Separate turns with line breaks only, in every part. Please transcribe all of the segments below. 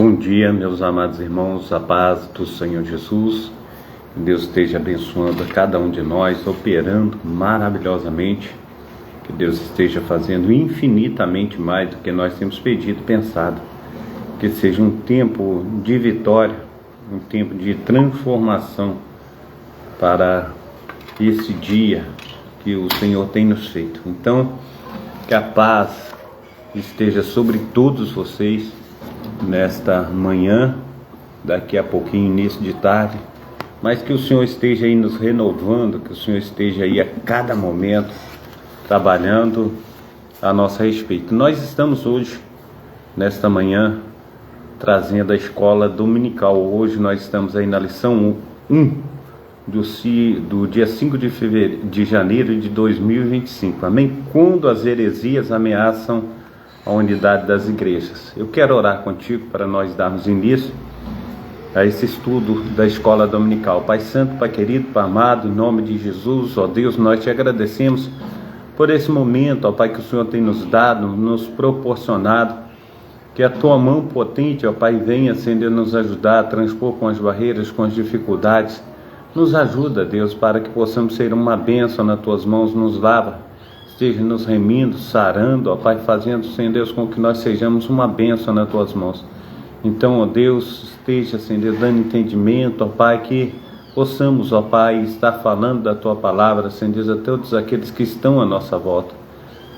Bom dia, meus amados irmãos, a paz do Senhor Jesus. Que Deus esteja abençoando a cada um de nós, operando maravilhosamente. Que Deus esteja fazendo infinitamente mais do que nós temos pedido e pensado. Que seja um tempo de vitória, um tempo de transformação para esse dia que o Senhor tem nos feito. Então, que a paz esteja sobre todos vocês nesta manhã, daqui a pouquinho, início de tarde, mas que o Senhor esteja aí nos renovando, que o Senhor esteja aí a cada momento trabalhando a nosso respeito. Nós estamos hoje, nesta manhã, trazendo a escola dominical. Hoje nós estamos aí na lição 1 do dia 5 de janeiro de 2025. Amém? Quando as heresias ameaçam a unidade das igrejas. Eu quero orar contigo para nós darmos início a esse estudo da escola dominical. Pai Santo, Pai querido, Pai amado, em nome de Jesus, ó Deus, nós te agradecemos por esse momento, ó Pai, que o Senhor tem nos dado, nos proporcionado, que a tua mão potente, ó Pai, venha, Senhor, nos ajudar a transpor com as barreiras, com as dificuldades. Nos ajuda, Deus, para que possamos ser uma bênção nas tuas mãos, nos lava, esteja nos remindo, sarando, ó Pai, fazendo, Senhor Deus, com que nós sejamos uma bênção nas tuas mãos. Então, ó Deus, esteja, Senhor Deus, dando entendimento, ó Pai, que possamos, ó Pai, estar falando da tua palavra, Senhor Deus, a todos aqueles que estão à nossa volta.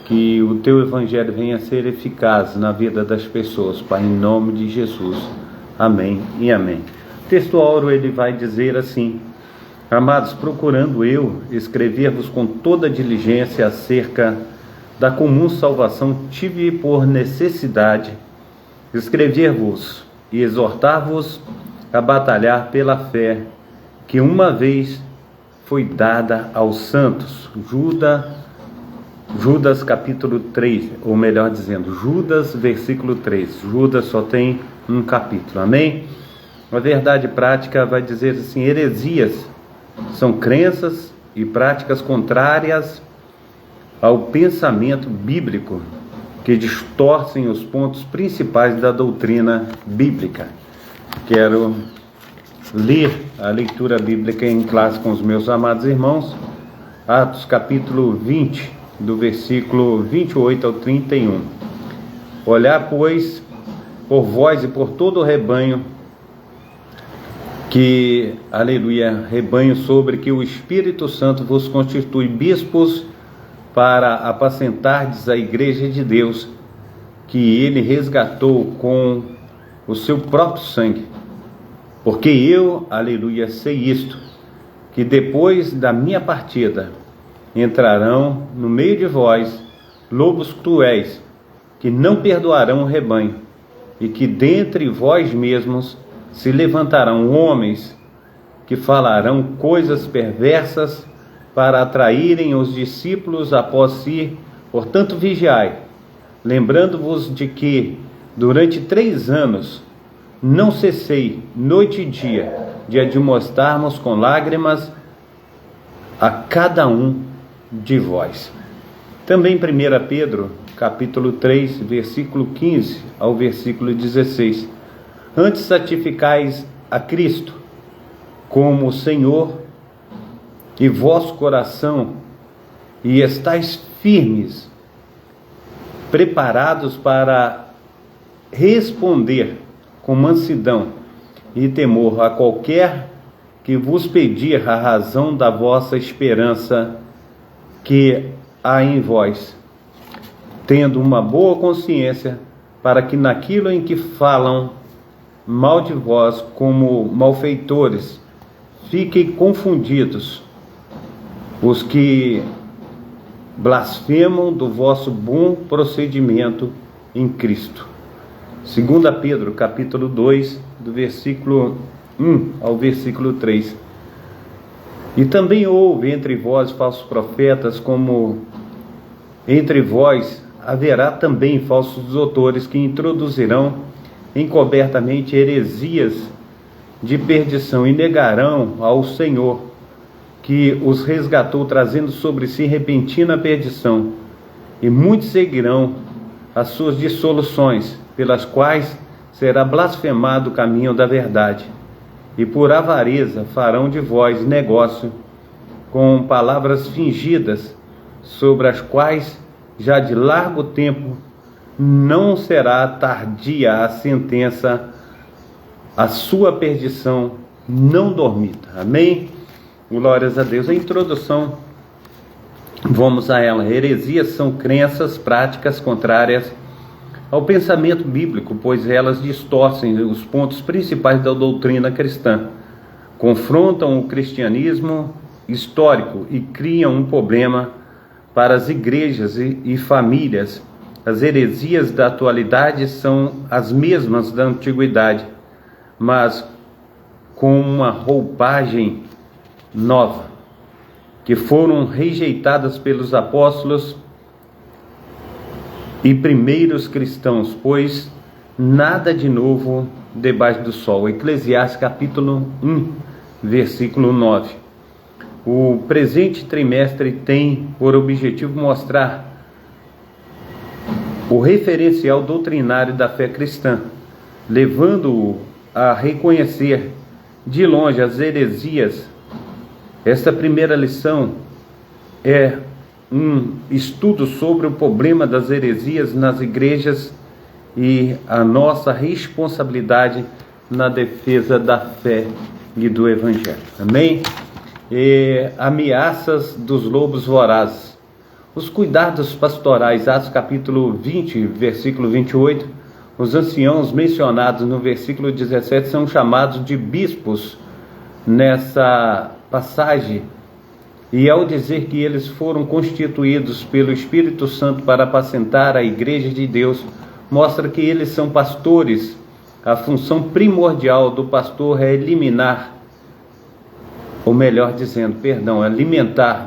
Que o teu evangelho venha a ser eficaz na vida das pessoas, Pai, em nome de Jesus. Amém e amém. O texto áureo, ele vai dizer assim: Amados, procurando eu escrever-vos com toda diligência acerca da comum salvação, tive por necessidade escrever-vos e exortar-vos a batalhar pela fé que uma vez foi dada aos santos. Judas capítulo 3, ou melhor dizendo, Judas versículo 3. Judas só tem um capítulo, amém? A verdade prática vai dizer assim: heresias são crenças e práticas contrárias ao pensamento bíblico que distorcem os pontos principais da doutrina bíblica. Quero ler a leitura bíblica em classe com os meus amados irmãos. Atos capítulo 20, do versículo 28 ao 31. Olhar, pois, por vós e por todo o rebanho, que, aleluia, rebanho sobre que o Espírito Santo vos constitui bispos para apacentardes a igreja de Deus, que ele resgatou com o seu próprio sangue. Porque eu, aleluia, sei isto, que depois da minha partida entrarão no meio de vós lobos cruéis, que não perdoarão o rebanho, e que dentre vós mesmos se levantarão homens que falarão coisas perversas para atraírem os discípulos após si. Portanto, vigiai, lembrando-vos de que durante 3 anos não cessei noite e dia de admoestar-vos com lágrimas a cada um de vós. Também 1 Pedro capítulo 3, versículo 15 ao versículo 16. Antes santificais a Cristo como Senhor e vosso coração, e estáis firmes, preparados para responder com mansidão e temor a qualquer que vos pedir a razão da vossa esperança que há em vós, tendo uma boa consciência, para que naquilo em que falam mal de vós como malfeitores, fiquem confundidos os que blasfemam do vosso bom procedimento em Cristo. 2 Pedro capítulo 2, do versículo 1 ao versículo 3. E também houve entre vós falsos profetas, como entre vós haverá também falsos doutores que introduzirão encobertamente heresias de perdição e negarão ao Senhor que os resgatou, trazendo sobre si repentina perdição, e muitos seguirão as suas dissoluções, pelas quais será blasfemado o caminho da verdade, e por avareza farão de vós negócio com palavras fingidas, sobre as quais já de largo tempo não será tardia a sentença, a sua perdição não dormita. Amém? Glórias a Deus. A introdução, vamos a ela. Heresias são crenças, práticas contrárias ao pensamento bíblico, pois elas distorcem os pontos principais da doutrina cristã, confrontam o cristianismo histórico e criam um problema para as igrejas e famílias. As heresias da atualidade são as mesmas da antiguidade, mas com uma roupagem nova, que foram rejeitadas pelos apóstolos e primeiros cristãos, pois nada de novo debaixo do sol. Eclesiastes capítulo 1, versículo 9. O presente trimestre tem por objetivo mostrar o referencial doutrinário da fé cristã, levando-o a reconhecer de longe as heresias. Esta primeira lição é um estudo sobre o problema das heresias nas igrejas e a nossa responsabilidade na defesa da fé e do Evangelho. Amém? E ameaças dos lobos vorazes. Os cuidados pastorais, Atos capítulo 20, versículo 28, os anciãos mencionados no versículo 17 são chamados de bispos nessa passagem, e ao dizer que eles foram constituídos pelo Espírito Santo para apacentar a igreja de Deus, mostra que eles são pastores. A função primordial do pastor é alimentar,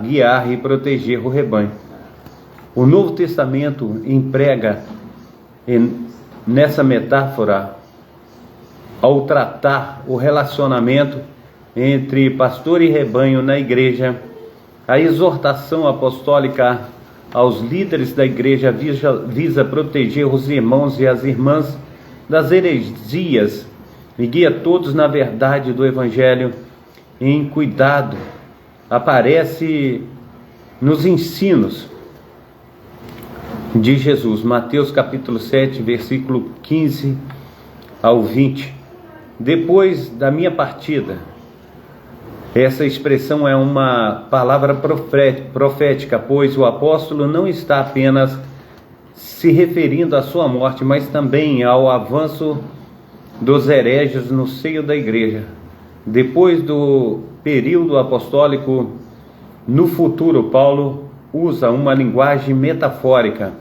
guiar e proteger o rebanho. O Novo Testamento emprega nessa metáfora ao tratar o relacionamento entre pastor e rebanho na igreja. A exortação apostólica aos líderes da igreja visa proteger os irmãos e as irmãs das heresias e guia todos na verdade do Evangelho em cuidado. Aparece nos ensinos de Jesus, Mateus capítulo 7, versículo 15 ao 20. Depois da minha partida. Essa expressão é uma palavra profética, pois o apóstolo não está apenas se referindo à sua morte, mas também ao avanço dos hereges no seio da igreja. Depois do período apostólico, no futuro, Paulo usa uma linguagem metafórica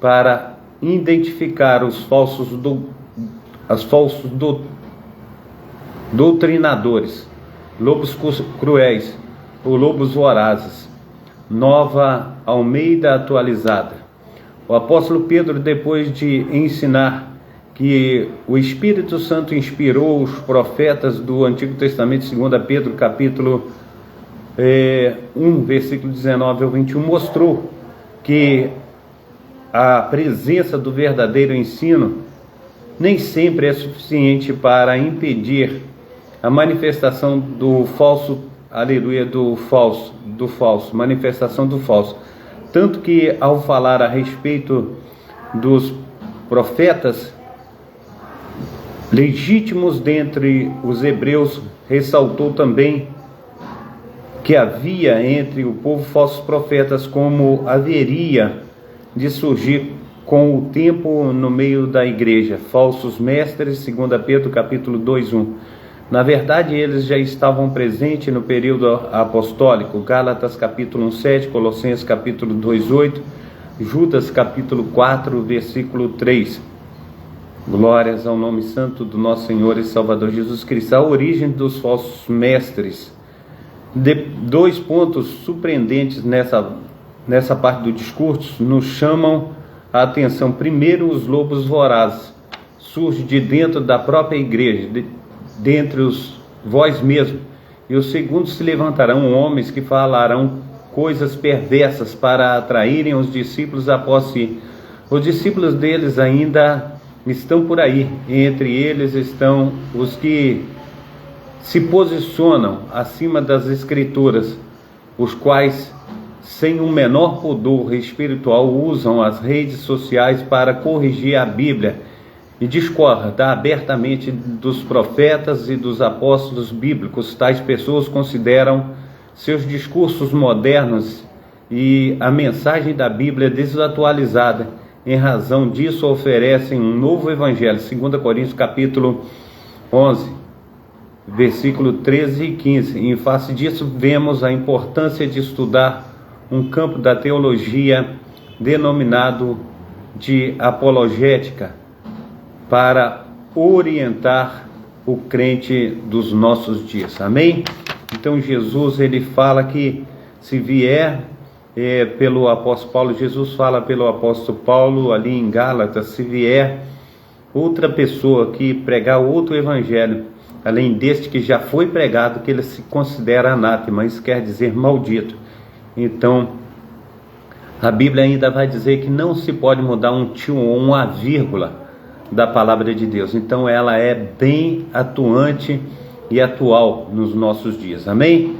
para identificar os falsos doutrinadores, lobos cruéis ou lobos vorazes. Nova Almeida atualizada. O apóstolo Pedro, depois de ensinar que o Espírito Santo inspirou os profetas do Antigo Testamento, 2 Pedro capítulo 1, versículo 19 ao 21, mostrou que a presença do verdadeiro ensino nem sempre é suficiente para impedir a manifestação do falso, manifestação do falso. Tanto que, ao falar a respeito dos profetas legítimos dentre os hebreus, ressaltou também que havia entre o povo falsos profetas, como haveria de surgir com o tempo no meio da igreja, falsos mestres, 2 Pedro capítulo 2:1. Na verdade, eles já estavam presentes no período apostólico, Gálatas capítulo 1:7, Colossenses capítulo 2:8, Judas capítulo 4, versículo 3. Glórias ao nome santo do nosso Senhor e Salvador Jesus Cristo. A origem dos falsos mestres. Dois pontos surpreendentes nessa parte do discurso nos chamam a atenção. Primeiro, os lobos vorazes surgem de dentro da própria igreja, dentre os vós mesmos. E o segundo, se levantarão homens que falarão coisas perversas para atraírem os discípulos após si. Os discípulos deles ainda estão por aí. Entre eles estão os que se posicionam acima das Escrituras, os quais, sem um menor pudor espiritual, usam as redes sociais para corrigir a Bíblia e discordar abertamente dos profetas e dos apóstolos bíblicos. Tais pessoas consideram seus discursos modernos e a mensagem da Bíblia desatualizada. Em razão disso, oferecem um novo evangelho. 2 Coríntios capítulo 11, versículo 13 e 15. Em face disso, vemos a importância de estudar um campo da teologia denominado de apologética para orientar o crente dos nossos dias. Amém? Então Jesus, ele fala que se vier pelo apóstolo Paulo, Jesus fala pelo apóstolo Paulo ali em Gálatas, se vier outra pessoa que pregar outro evangelho, além deste que já foi pregado, que ele se considera anátema, isso quer dizer maldito. Então, a Bíblia ainda vai dizer que não se pode mudar um tio ou uma vírgula da palavra de Deus. Então, ela é bem atuante e atual nos nossos dias. Amém?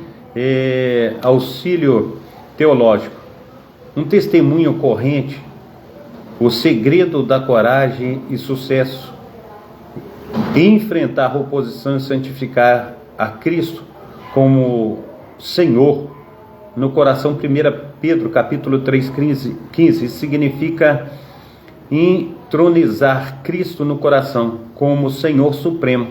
Auxílio teológico. Um testemunho corrente, o segredo da coragem e sucesso em enfrentar a oposição e santificar a Cristo como Senhor no coração. 1 Pedro capítulo 3, 15, significa entronizar Cristo no coração como Senhor Supremo,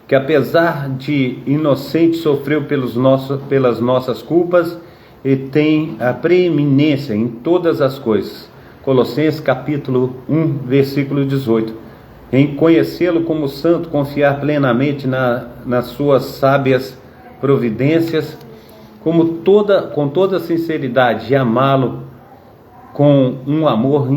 que apesar de inocente sofreu pelas nossas culpas e tem a preeminência em todas as coisas. Colossenses capítulo 1, versículo 18. Em conhecê-lo como santo, confiar plenamente nas suas sábias providências, com toda sinceridade, e amá-lo com um amor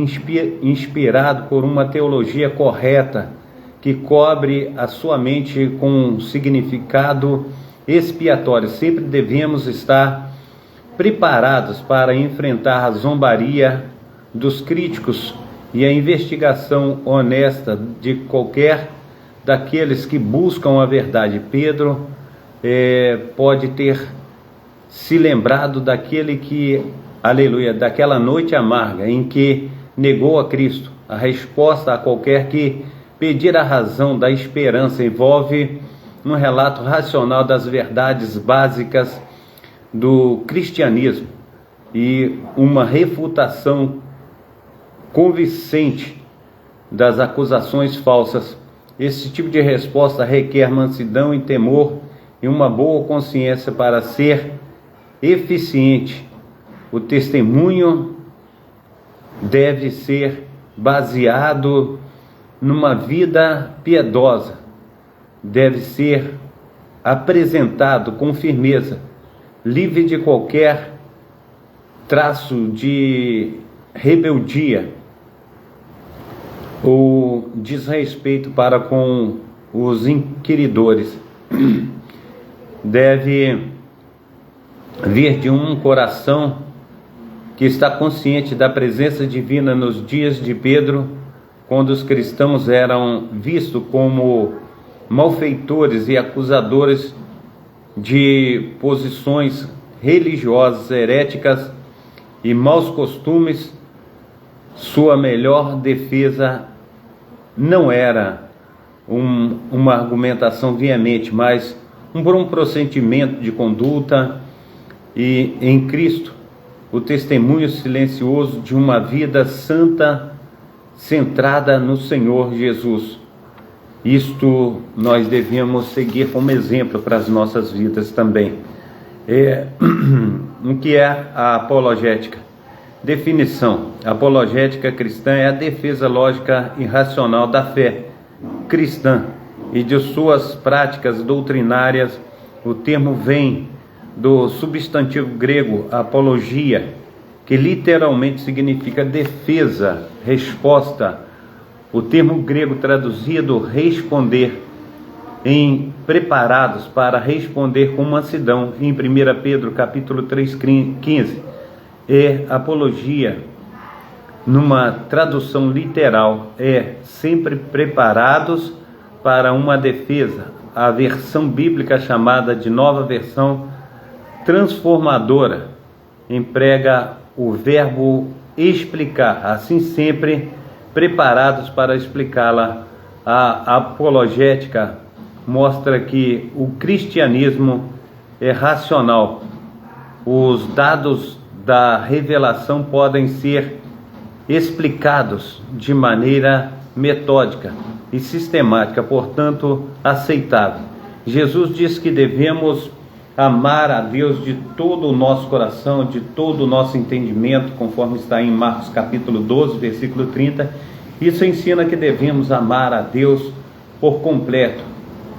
inspirado por uma teologia correta, que cobre a sua mente com um significado expiatório. Sempre devemos estar preparados para enfrentar a zombaria dos críticos e a investigação honesta de qualquer daqueles que buscam a verdade. Pedro pode ter se lembrado daquele que, aleluia, daquela noite amarga em que negou a Cristo. A resposta a qualquer que pedir a razão da esperança envolve um relato racional das verdades básicas do cristianismo e uma refutação convincente das acusações falsas. Esse tipo de resposta requer mansidão e temor e uma boa consciência para ser eficiente. O testemunho deve ser baseado numa vida piedosa, deve ser apresentado com firmeza, livre de qualquer traço de rebeldia ou desrespeito para com os inquiridores. Deve vir de um coração que está consciente da presença divina. Nos dias de Pedro, quando os cristãos eram vistos como malfeitores e acusadores de posições religiosas heréticas e maus costumes, sua melhor defesa não era uma argumentação veemente, mas um bom procedimento de conduta e em Cristo, o testemunho silencioso de uma vida santa centrada no Senhor Jesus. Isto nós devemos seguir como exemplo para as nossas vidas também. O que é a apologética? Definição: a apologética cristã é a defesa lógica e racional da fé cristã e de suas práticas doutrinárias. O termo vem do substantivo grego apologia, que literalmente significa defesa, resposta. O termo grego traduzido responder, em preparados para responder com mansidão, em 1 Pedro capítulo 3, 15. Apologia numa tradução literal, é sempre preparados para uma defesa. A versão bíblica chamada de Nova Versão Transformadora emprega o verbo explicar, assim sempre preparados para explicá-la. A apologética mostra que o cristianismo é racional. Os dados da revelação podem ser explicados de maneira metódica e sistemática, portanto aceitável. Jesus diz que devemos amar a Deus de todo o nosso coração, de todo o nosso entendimento, conforme está em Marcos capítulo 12, versículo 30. Isso ensina que devemos amar a Deus por completo,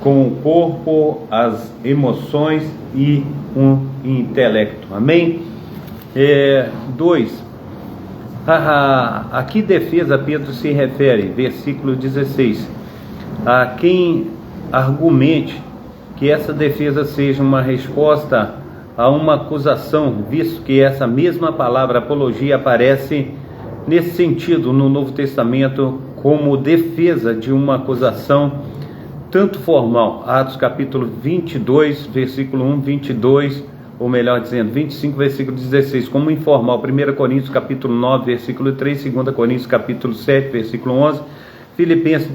com o corpo, as emoções e o intelecto. Amém? 2. A que defesa Pedro se refere? Versículo 16. A quem argumente que essa defesa seja uma resposta a uma acusação, visto que essa mesma palavra apologia aparece nesse sentido no Novo Testamento como defesa de uma acusação tanto formal. Atos capítulo 22, versículo 1, 22, ou melhor dizendo, 25, versículo 16, como informal. 1 Coríntios capítulo 9, versículo 3, 2 Coríntios capítulo 7, versículo 11, Filipenses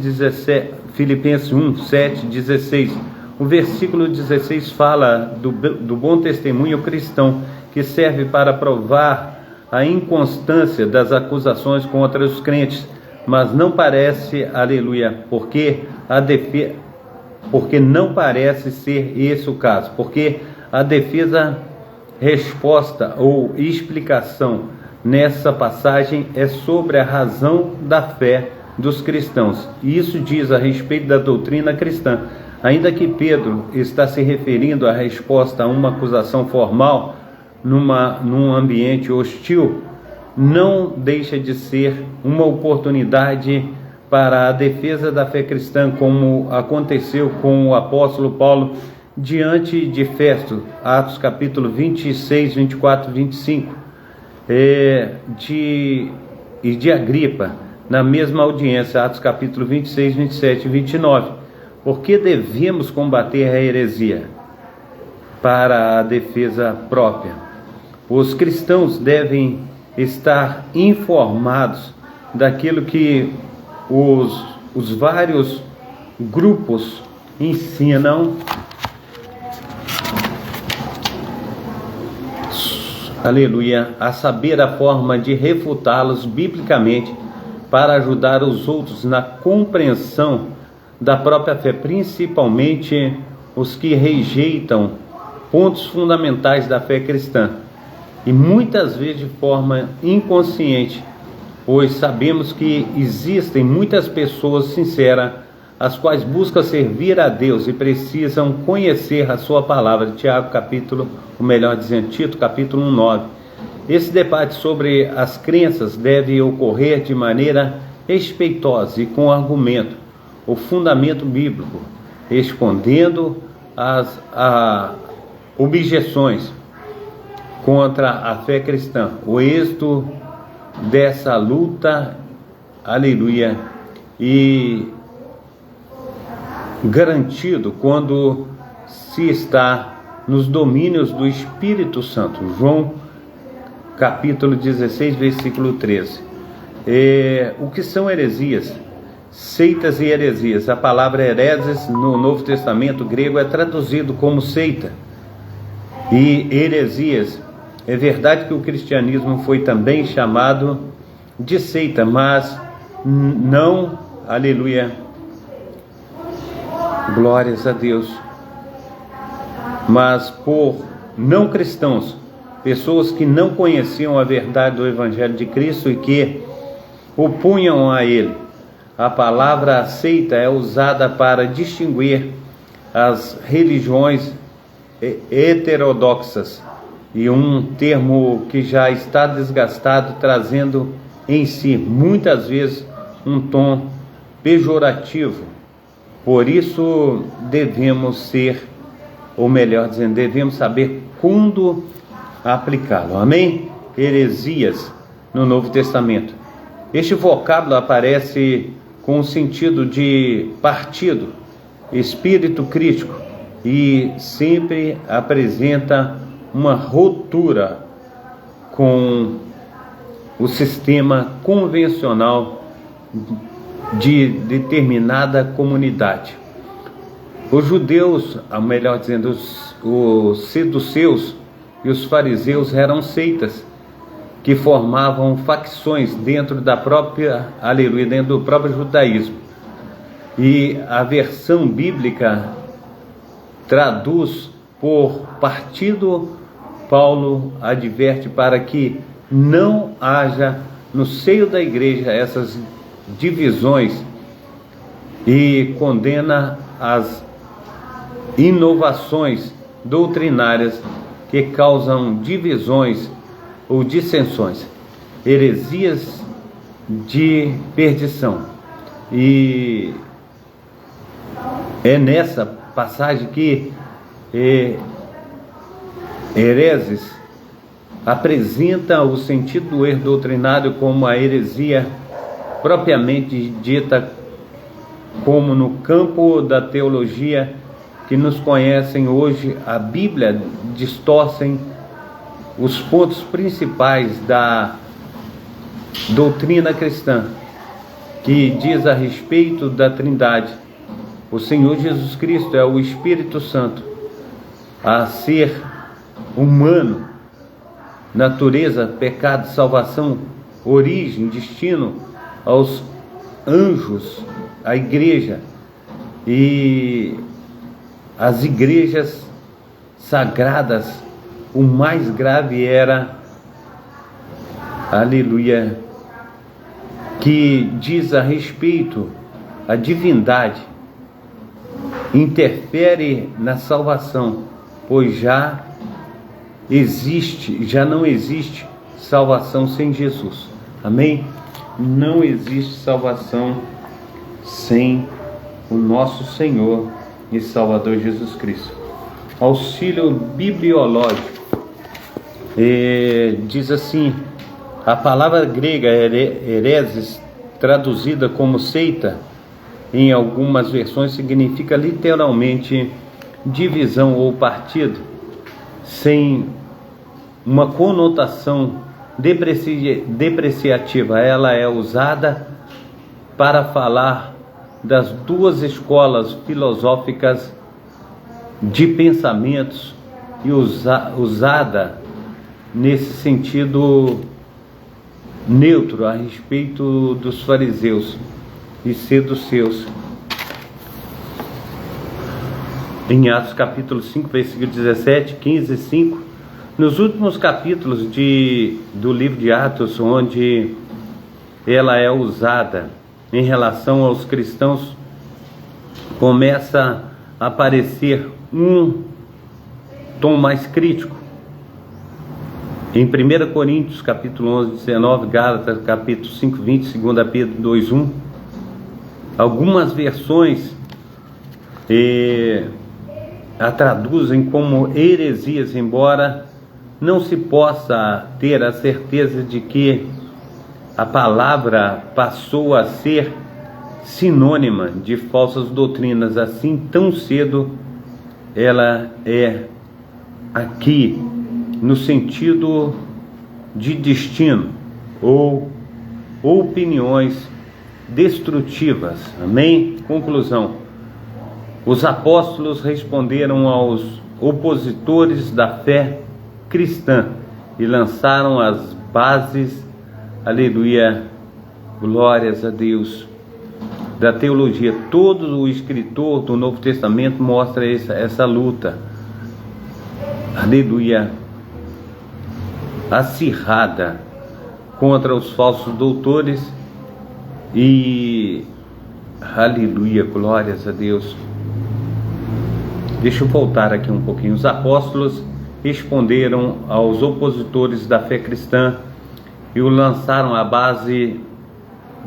1, 7, 16. O versículo 16 fala do bom testemunho cristão, que serve para provar a inconstância das acusações contra os crentes, mas não parece, aleluia, porque não parece ser esse o caso, porque a defesa, resposta ou explicação nessa passagem é sobre a razão da fé dos cristãos, e isso diz a respeito da doutrina cristã. Ainda que Pedro está se referindo à resposta a uma acusação formal num ambiente hostil, não deixa de ser uma oportunidade para a defesa da fé cristã, como aconteceu com o apóstolo Paulo diante de Festo, Atos capítulo 26, 24, 25, e de Agripa, na mesma audiência, Atos capítulo 26, 27 e 29. Porque devemos combater a heresia para a defesa própria. Os cristãos devem estar informados daquilo que os vários grupos ensinam, aleluia, a saber a forma de refutá-los biblicamente para ajudar os outros na compreensão da própria fé, principalmente os que rejeitam pontos fundamentais da fé cristã, e muitas vezes de forma inconsciente, pois sabemos que existem muitas pessoas sinceras, as quais buscam servir a Deus e precisam conhecer a sua palavra. Tito capítulo 9. Esse debate sobre as crenças deve ocorrer de maneira respeitosa e com argumento, o fundamento bíblico, respondendo às objeções contra a fé cristã. O êxito dessa luta, aleluia, e garantido quando se está nos domínios do Espírito Santo. João capítulo 16, versículo 13. O que são heresias? Seitas e heresias. A palavra hereses no Novo Testamento grego é traduzido como seita e heresias. É verdade que o cristianismo foi também chamado de seita, mas não, aleluia, glórias a Deus, mas por não cristãos, pessoas que não conheciam a verdade do Evangelho de Cristo e que opunham a ele. A palavra seita é usada para distinguir as religiões heterodoxas, e um termo que já está desgastado, trazendo em si muitas vezes um tom pejorativo. Por isso devemos ser, ou melhor dizendo, devemos saber quando aplicá-lo. Amém? Heresias no Novo Testamento. Este vocábulo aparece com o sentido de partido, espírito crítico, e sempre apresenta uma ruptura com o sistema convencional de determinada comunidade. Os judeus, ou melhor dizendo, os saduceus e os fariseus eram seitas que formavam facções dentro da própria, aleluia, dentro do próprio judaísmo. E a versão bíblica traduz por partido. Paulo adverte para que não haja no seio da igreja essas divisões e condena as inovações doutrinárias que causam divisões ou dissensões, heresias de perdição. E é nessa passagem que hereses apresenta o sentido do erro doutrinário como a heresia propriamente dita, como no campo da teologia que nos conhecem hoje, a Bíblia distorcem os pontos principais da doutrina cristã, que diz a respeito da Trindade. O Senhor Jesus Cristo é o Espírito Santo, a ser humano, natureza, pecado, salvação, origem, destino, aos anjos, a igreja e as igrejas sagradas. O mais grave era, aleluia, que diz a respeito a divindade, interfere na salvação, pois já não existe salvação sem Jesus. Amém? Não existe salvação sem o nosso Senhor e Salvador Jesus Cristo. Auxílio bibliológico. Diz assim: a palavra grega hereses, traduzida como seita, em algumas versões significa literalmente divisão ou partido, sem uma conotação depreciativa. Ela é usada para falar das duas escolas filosóficas de pensamentos e usada nesse sentido neutro a respeito dos fariseus e saduceus. Em Atos capítulo 5, versículo 17, 15 e 5, nos últimos capítulos do livro de Atos, onde ela é usada em relação aos cristãos, começa a aparecer um tom mais crítico. Em 1 Coríntios capítulo 11, 19, Gálatas capítulo 5, 20, 2 Pedro 2, 1, algumas versões a traduzem como heresias, embora não se possa ter a certeza de que a palavra passou a ser sinônima de falsas doutrinas assim tão cedo. Ela é aqui no sentido de destino ou opiniões destrutivas. Amém? Conclusão: os apóstolos responderam aos opositores da fé cristã e lançaram as bases, aleluia, glórias a Deus, da teologia. Todo o escritor do Novo Testamento mostra essa luta, aleluia, acirrada contra os falsos doutores e, aleluia, glórias a Deus. Deixa eu voltar aqui um pouquinho. Os apóstolos responderam aos opositores da fé cristã e o lançaram à base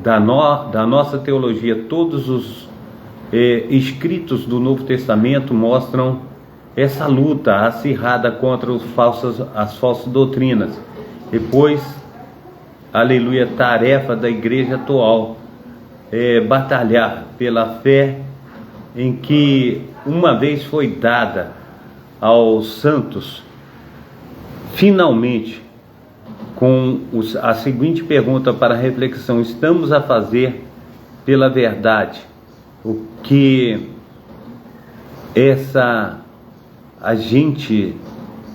da nossa teologia. Todos os escritos do Novo Testamento mostram essa luta acirrada contra as falsas doutrinas. Depois, aleluia, tarefa da igreja atual, batalhar pela fé em que uma vez foi dada aos santos, finalmente, com a seguinte pergunta para reflexão: estamos a fazer pela verdade o que a gente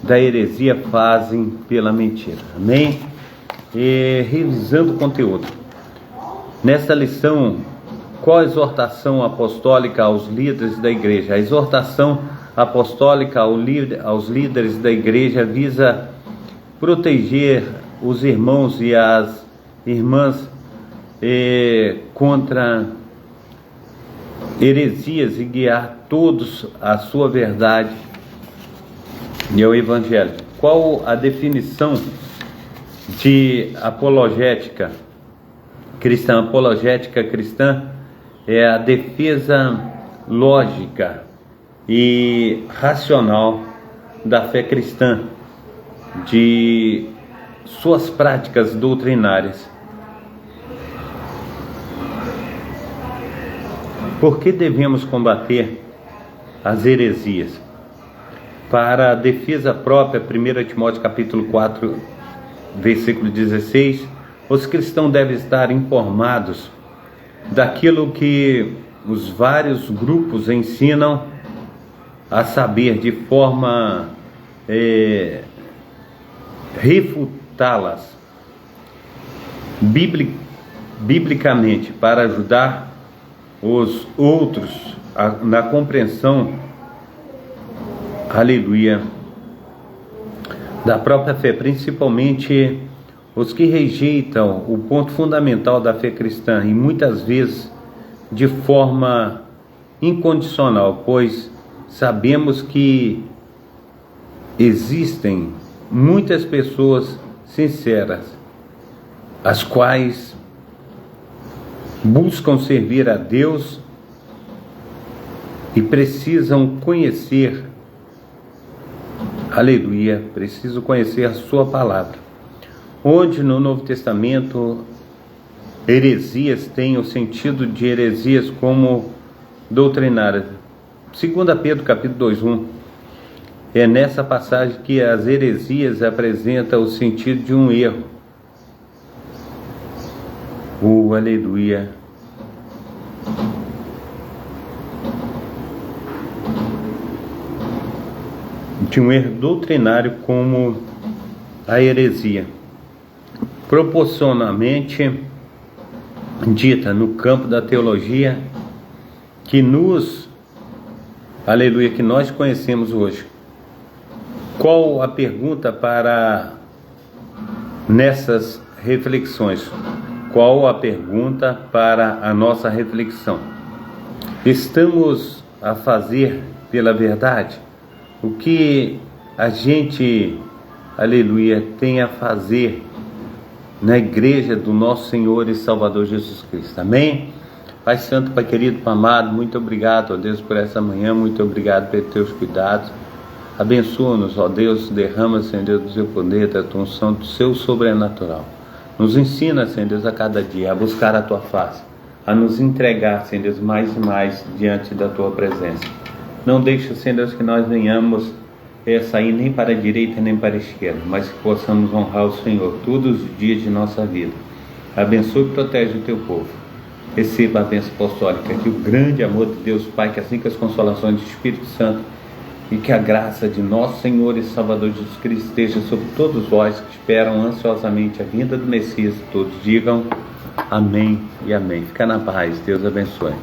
da heresia fazem pela mentira? Amém? Revisando o conteúdo, nessa lição, qual a exortação apostólica aos líderes da igreja? A exortação apostólica aos líderes da igreja visa proteger os irmãos e as irmãs contra heresias e guiar todos à sua verdade e ao Evangelho. Qual a definição de apologética cristã? Apologética cristã é a defesa lógica e racional da fé cristã, de suas práticas doutrinárias. Por que devemos combater as heresias? Para a defesa própria, 1 Timóteo capítulo 4, versículo 16, os cristãos devem estar informados daquilo que os vários grupos ensinam, a saber, de forma refutá-las biblicamente, para ajudar os outros na compreensão, aleluia, da própria fé, principalmente os que rejeitam o ponto fundamental da fé cristã, e muitas vezes de forma incondicional, pois sabemos que existem muitas pessoas sinceras, as quais buscam servir a Deus e precisam conhecer, aleluia, precisam conhecer a sua palavra. Onde no Novo Testamento heresias têm o sentido de heresias como doutrinárias. 2 Pedro capítulo 2:1, é nessa passagem que as heresias apresentam o sentido de um erro. Aleluia. De um erro doutrinário como a heresia, proporcionalmente dita no campo da teologia, que que nós conhecemos hoje. Qual a pergunta para nessas reflexões? Qual a pergunta para a nossa reflexão? Estamos a fazer pela verdade o que a gente, aleluia, tem a fazer na igreja do nosso Senhor e Salvador Jesus Cristo? Amém? Pai Santo, Pai querido, Pai amado, muito obrigado, ó Deus, por essa manhã, muito obrigado pelos teus cuidados. Abençoa-nos, ó Deus, derrama, Senhor Deus, do seu poder, da tua unção, do seu sobrenatural. Nos ensina, Senhor Deus, a cada dia a buscar a tua face, a nos entregar, Senhor Deus, mais e mais diante da tua presença. Não deixa, Senhor Deus, que nós venhamos sair nem para a direita nem para a esquerda, mas que possamos honrar o Senhor todos os dias de nossa vida. Abençoe e protege o teu povo. Receba a bênção apostólica, que o grande amor de Deus Pai, que as ricas consolações do Espírito Santo e que a graça de nosso Senhor e Salvador Jesus Cristo esteja sobre todos vós que esperam ansiosamente a vinda do Messias. Todos digam amém e amém. Fica na paz. Deus abençoe.